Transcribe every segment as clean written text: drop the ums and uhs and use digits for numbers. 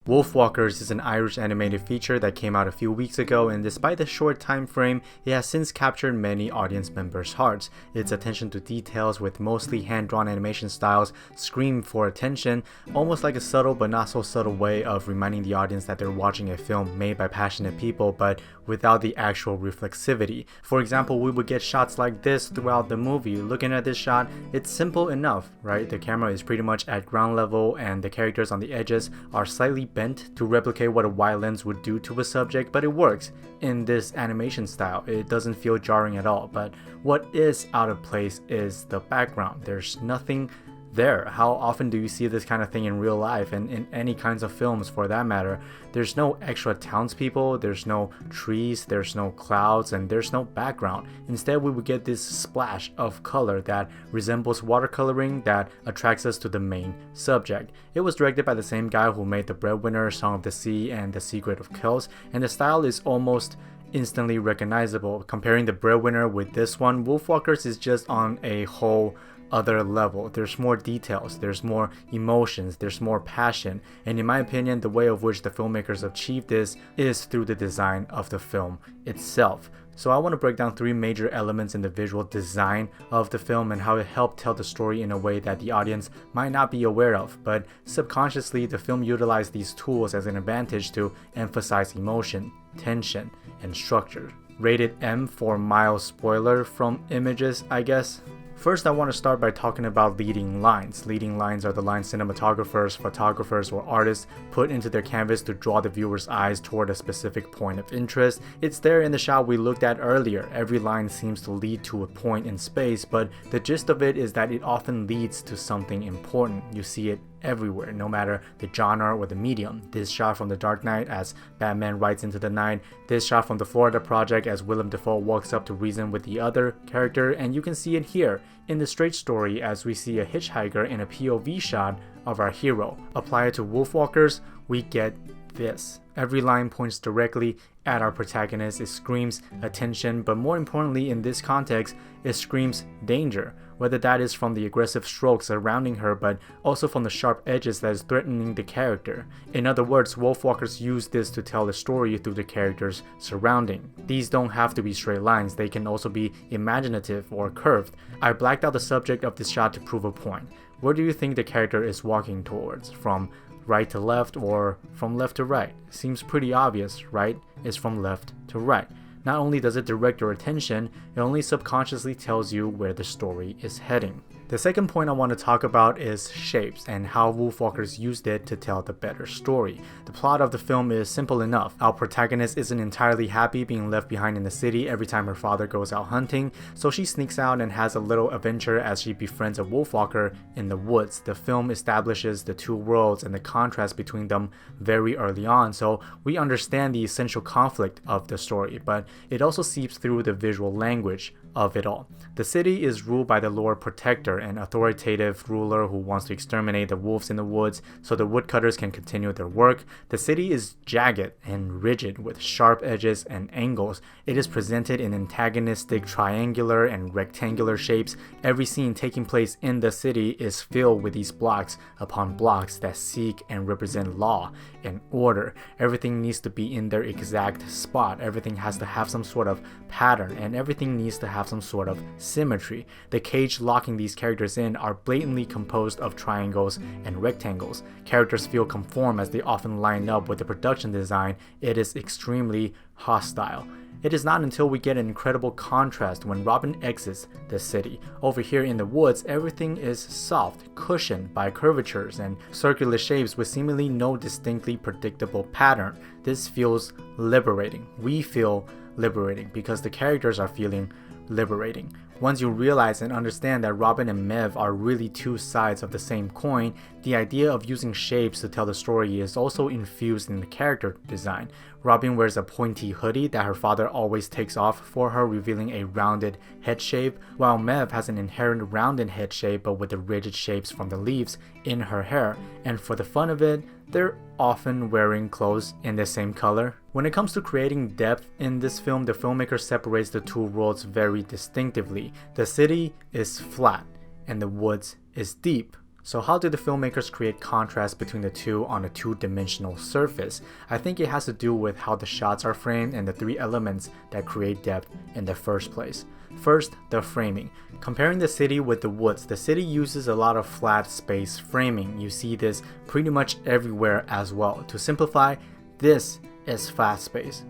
Wolfwalkers is an Irish animated feature that came out a few weeks ago, and despite the short time frame, it has since captured many audience members' hearts. Its attention to details with mostly hand-drawn animation styles scream for attention, almost like a subtle but not so subtle way of reminding the audience that they're watching a film made by passionate people, but without the actual reflexivity. For example, we would get shots like this throughout the movie. Looking at this shot, it's simple enough, right? The camera is pretty much at ground level and the characters on the edges are slightly bent to replicate what a wide lens would do to a subject, but it works in this animation style. It doesn't feel jarring at all, but what is out of place is the background. There's nothing there. How often do you see this kind of thing in real life and in any kinds of films for that matter? There's no extra townspeople, there's no trees, there's no clouds, and there's no background. Instead, we would get this splash of color that resembles watercoloring that attracts us to the main subject. It was directed by the same guy who made The Breadwinner, Song of the Sea, and The Secret of Kells, and the style is almost instantly recognizable. Comparing The Breadwinner with this one, Wolfwalkers is just on a whole other level. There's more details, there's more emotions, there's more passion, and in my opinion, the way of which the filmmakers achieved this is through the design of the film itself. So I want to break down three major elements in the visual design of the film and how it helped tell the story in a way that the audience might not be aware of, but subconsciously the film utilized these tools as an advantage to emphasize emotion, tension, and structure. Rated M for mild spoiler from images, I guess. First, I want to start by talking about leading lines. Leading lines are the lines cinematographers, photographers, or artists put into their canvas to draw the viewer's eyes toward a specific point of interest. It's there in the shot we looked at earlier. Every line seems to lead to a point in space, but the gist of it is that it often leads to something important. You see it everywhere, no matter the genre or the medium. This shot from The Dark Knight as Batman rides into the night, this shot from The Florida Project as Willem Dafoe walks up to reason with the other character, and you can see it here in The Straight Story as we see a hitchhiker in a POV shot of our hero. Apply it to Wolfwalkers, we get this. Every line points directly at our protagonist. It screams attention, but more importantly in this context, it screams danger. Whether that is from the aggressive strokes surrounding her, but also from the sharp edges that is threatening the character. In other words, Wolfwalkers use this to tell the story through the characters surrounding. These don't have to be straight lines, they can also be imaginative or curved. I blacked out the subject of this shot to prove a point. Where do you think the character is walking towards? From right to left or from left to right? Seems pretty obvious, right? It's from left to right. Not only does it direct your attention, it only subconsciously tells you where the story is heading. The second point I want to talk about is shapes and how Wolfwalkers used it to tell the better story. The plot of the film is simple enough. Our protagonist isn't entirely happy being left behind in the city every time her father goes out hunting, so she sneaks out and has a little adventure as she befriends a Wolfwalker in the woods. The film establishes the two worlds and the contrast between them very early on, so we understand the essential conflict of the story, but it also seeps through the visual language of it all. The city is ruled by the Lord Protector, an authoritative ruler who wants to exterminate the wolves in the woods so the woodcutters can continue their work. The city is jagged and rigid with sharp edges and angles. It is presented in antagonistic triangular and rectangular shapes. Every scene taking place in the city is filled with these blocks upon blocks that seek and represent law and order. Everything needs to be in their exact spot. Everything has to have some sort of pattern, and everything needs to have some sort of symmetry. The cage locking these characters in are blatantly composed of triangles and rectangles. Characters feel conform as they often line up with the production design. It is extremely hostile. It is not until we get an incredible contrast when Robin exits the city. Over here in the woods, everything is soft, cushioned by curvatures and circular shapes with seemingly no distinctly predictable pattern. This feels liberating. We feel liberating because the characters are feeling liberating. Once you realize and understand that Robin and Mev are really two sides of the same coin, the idea of using shapes to tell the story is also infused in the character design. Robin wears a pointy hoodie that her father always takes off for her, revealing a rounded head shape, while Mev has an inherent rounded head shape but with the rigid shapes from the leaves in her hair. And for the fun of it, they're often wearing clothes in the same color. When it comes to creating depth in this film, the filmmaker separates the two worlds very distinctively. The city is flat and the woods is deep. So how did the filmmakers create contrast between the two on a two-dimensional surface? I think it has to do with how the shots are framed and the three elements that create depth in the first place. First, the framing. Comparing the city with the woods, the city uses a lot of flat space framing. You see this pretty much everywhere as well. To simplify, this is flat space,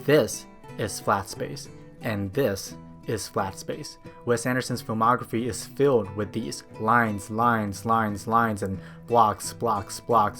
this is flat space, and this is flat space. Wes Anderson's filmography is filled with these lines, and blocks,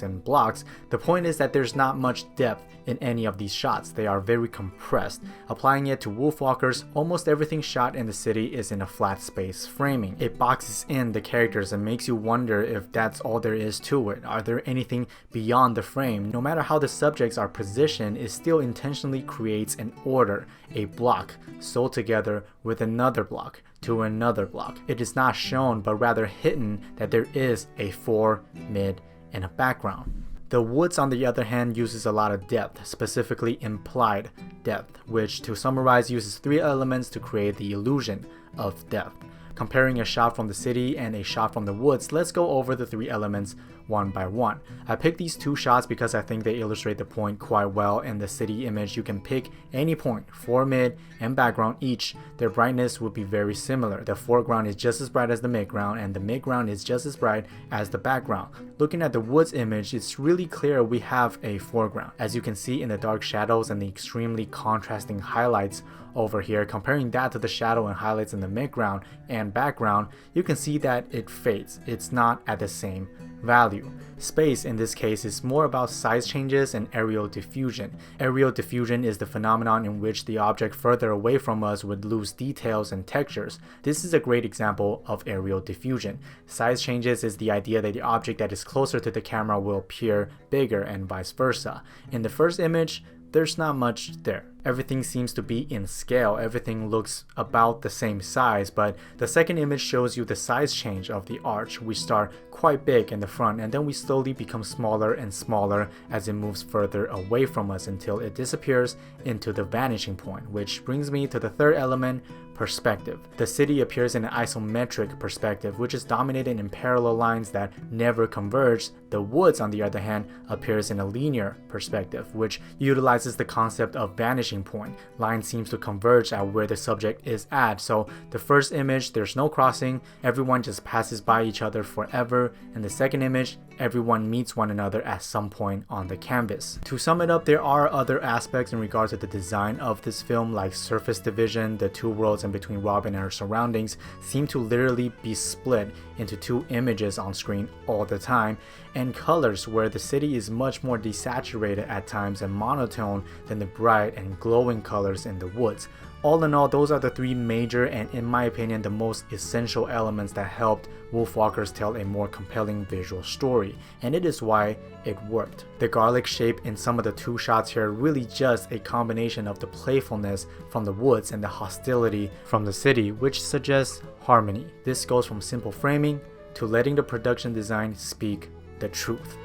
and blocks. The point is that there's not much depth in any of these shots. They are very compressed. Applying it to Wolfwalkers, almost everything shot in the city is in a flat space framing. It boxes in the characters and makes you wonder if that's all there is to it. Are there anything beyond the frame? No matter how the subjects are positioned, it still intentionally creates an order, a block, sewed together with another block to another block. It is not shown, but rather hidden, that there is a fore, mid, and a background. The woods, on the other hand, uses a lot of depth, specifically implied depth, which, to summarize, uses three elements to create the illusion of depth. Comparing a shot from the city and a shot from the woods, let's go over the three elements one by one. I picked these two shots because I think they illustrate the point quite well. In the city image, you can pick any point, fore, mid, and background each. Their brightness would be very similar. The foreground is just as bright as the midground, and the midground is just as bright as the background. Looking at the woods image, it's really clear we have a foreground. As you can see in the dark shadows and the extremely contrasting highlights over here, comparing that to the shadow and highlights in the midground and background, you can see that it fades. It's not at the same value. Space in this case is more about size changes and aerial diffusion. Aerial diffusion is the phenomenon in which the object further away from us would lose details and textures. This is a great example of aerial diffusion. Size changes is the idea that the object that is closer to the camera will appear bigger and vice versa. In the first image, there's not much there. Everything seems to be in scale, everything looks about the same size, but the second image shows you the size change of the arch. We start quite big in the front and then we slowly become smaller and smaller as it moves further away from us until it disappears into the vanishing point, which brings me to the third element, perspective. The city appears in an isometric perspective, which is dominated in parallel lines that never converge. The woods, on the other hand, appears in a linear perspective, which utilizes the concept of vanishing point. Line seems to converge at where the subject is at. So the first image, there's no crossing, everyone just passes by each other forever. In the second image, everyone meets one another at some point on the canvas. To sum it up, there are other aspects in regards to the design of this film, like surface division. The two worlds in between Robin and her surroundings seem to literally be split into two images on screen all the time, and colors, where the city is much more desaturated at times and monotone than the bright and glowing colors in the woods. All in all, those are the three major and, in my opinion, the most essential elements that helped Wolfwalkers tell a more compelling visual story, and it is why it worked. The garlic shape in some of the two shots here really just a combination of the playfulness from the woods and the hostility from the city, which suggests harmony. This goes from simple framing to letting the production design speak the truth.